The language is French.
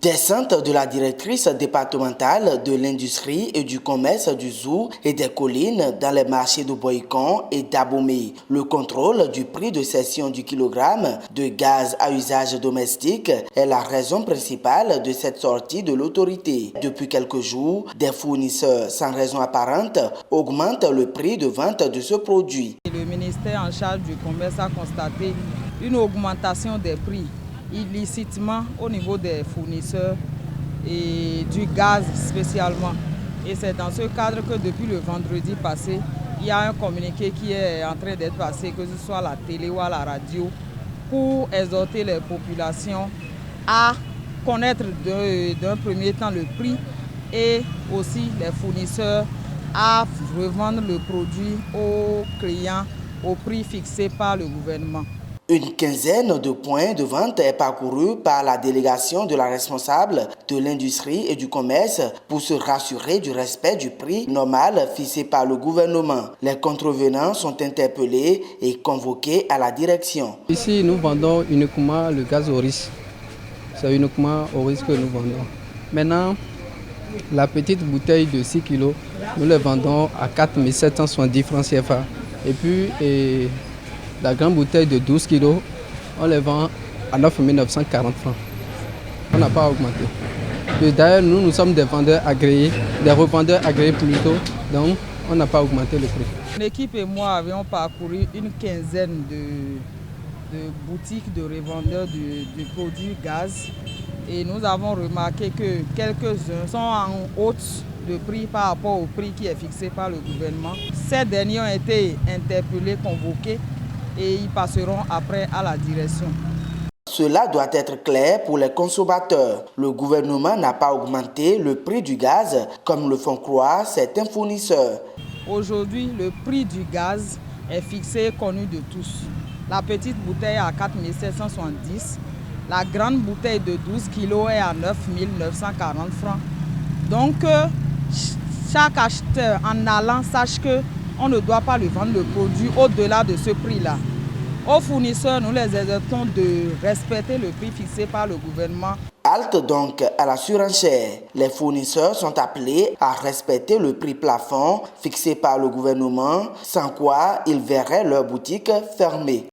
Descente de la directrice départementale de l'industrie et du commerce du Zou et des collines dans les marchés de Boïcon et d'Abomey. Le contrôle du prix de cession du kilogramme de gaz à usage domestique est la raison principale de cette sortie de l'autorité. Depuis quelques jours, des fournisseurs sans raison apparente augmentent le prix de vente de ce produit. Le ministère en charge du commerce a constaté une augmentation des prix illicitement au niveau des fournisseurs et du gaz spécialement. Et c'est dans ce cadre que depuis le vendredi passé, il y a un communiqué qui est en train d'être passé, que ce soit à la télé ou à la radio, pour exhorter les populations à connaître d'un premier temps le prix et aussi les fournisseurs à revendre le produit aux clients au prix fixé par le gouvernement. Une quinzaine de points de vente est parcourue par la délégation de la responsable de l'industrie et du commerce pour se rassurer du respect du prix normal fixé par le gouvernement. Les contrevenants sont interpellés et convoqués à la direction. Ici, nous vendons uniquement le gaz au risque. C'est uniquement au risque que nous vendons. Maintenant, la petite bouteille de 6 kg, nous la vendons à 4 770 francs CFA. Et puis, la grande bouteille de 12 kg, on les vend à 9 940 francs. On n'a pas augmenté. D'ailleurs, nous sommes des vendeurs agréés, des revendeurs agréés plutôt, donc on n'a pas augmenté le prix. L'équipe et moi avions parcouru une quinzaine de boutiques de revendeurs du produit gaz et nous avons remarqué que quelques-uns sont en hausse de prix par rapport au prix qui est fixé par le gouvernement. Ces derniers ont été interpellés, convoqués et ils passeront après à la direction. Cela doit être clair pour les consommateurs. Le gouvernement n'a pas augmenté le prix du gaz comme le font croire certains fournisseurs. Aujourd'hui, le prix du gaz est fixé et connu de tous. La petite bouteille est à 4 770, la grande bouteille de 12 kg est à 9 940 francs. Donc, chaque acheteur en allant sache qu'on ne doit pas lui vendre le produit au-delà de ce prix-là. Aux fournisseurs, nous les exhortons de respecter le prix fixé par le gouvernement. Halte donc à la surenchère. Les fournisseurs sont appelés à respecter le prix plafond fixé par le gouvernement, sans quoi ils verraient leur boutique fermée.